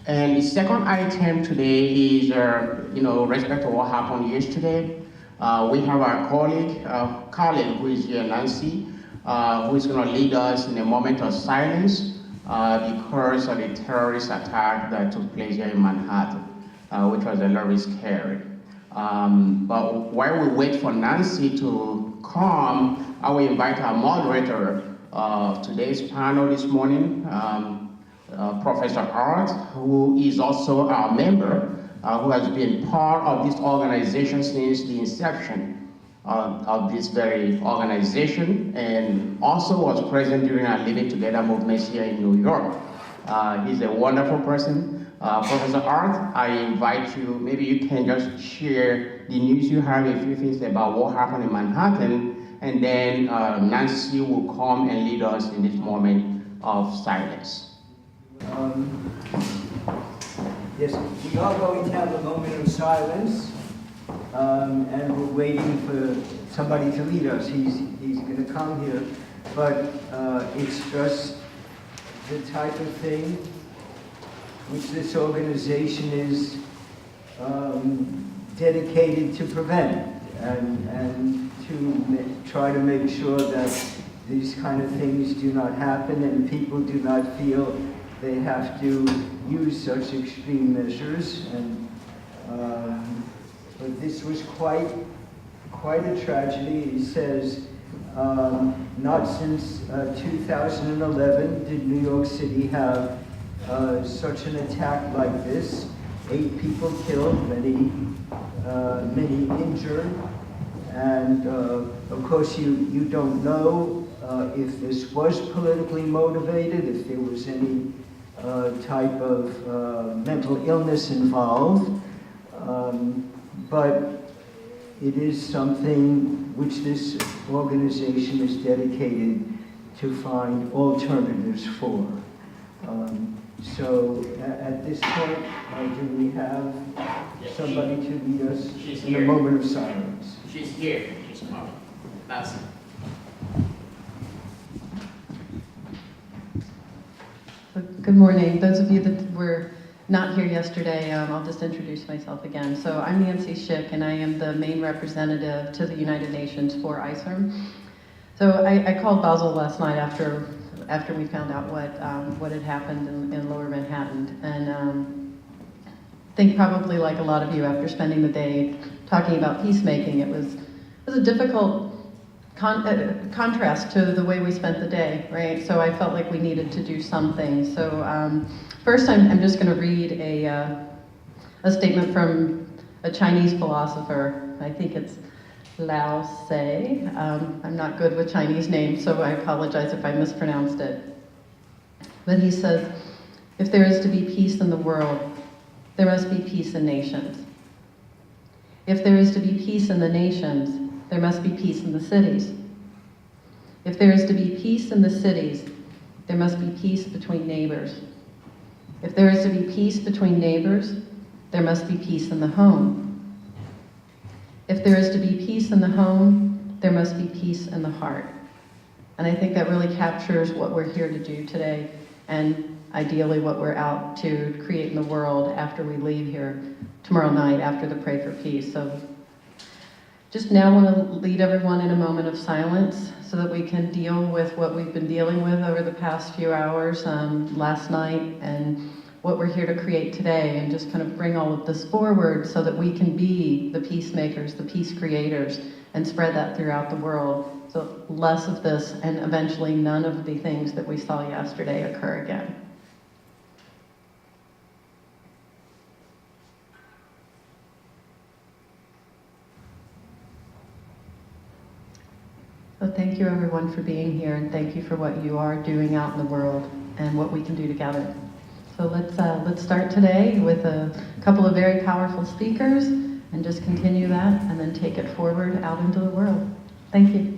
And the second item today is, respect to what happened yesterday. We have our colleague who is here, Nancy, who is going to lead us in a moment of silence because of the terrorist attack that took place here in Manhattan, which was a little scary. But while we wait for Nancy to come, I will invite our moderator of today's panel this morning, Professor Art, who is also our member, who has been part of this organization since the inception of this very organization, and also was present during our Living Together movements here in New York. He's a wonderful person. Professor Art, I invite you, maybe you can just share the news you have, a few things about what happened in Manhattan, and then Nancy will come and lead us in this moment of silence. Yes, we are going to have a moment of silence, and we're waiting for somebody to lead us. He's going to come here, but it's just the type of thing which this organization is dedicated to prevent and to try to make sure that these kind of things do not happen and people do not feel they have to use such extreme measures. And but this was quite a tragedy. He says, not since 2011 did New York City have such an attack like this. 8 people killed, many injured, and of course you don't know if this was politically motivated, if there was any type of mental illness involved, but it is something which this organization is dedicated to find alternatives for. So at this point, do we have somebody to lead us in a moment of silence? She's here. She's coming. That's it. Good morning. Those of you that were not here yesterday, I'll just introduce myself again. So I'm Nancy Schick, and I am the main representative to the United Nations for ICERM. So I called Basel last night after we found out what had happened in Lower Manhattan, and I think probably like a lot of you, after spending the day talking about peacemaking, it was a difficult contrast to the way we spent the day, right? So I felt like we needed to do something. So first, I'm just going to read a statement from a Chinese philosopher. I think it's Lao Tse. I'm not good with Chinese names, so I apologize if I mispronounced it. But he says, if there is to be peace in the world, there must be peace in nations. If there is to be peace in the nations, there must be peace in the cities. If there is to be peace in the cities, there must be peace between neighbors. If there is to be peace between neighbors, there must be peace in the home. If there is to be peace in the home, there must be peace in the heart. And I think that really captures what we're here to do today, and ideally what we're out to create in the world after we leave here tomorrow night after the Pray for Peace. So just now want to lead everyone in a moment of silence so that we can deal with what we've been dealing with over the past few hours, last night, and what we're here to create today, and just kind of bring all of this forward so that we can be the peacemakers, the peace creators, and spread that throughout the world. So less of this, and eventually none of the things that we saw yesterday occur again. So thank you everyone for being here, and thank you for what you are doing out in the world and what we can do together. So let's start today with a couple of very powerful speakers and just continue that and then take it forward out into the world. Thank you.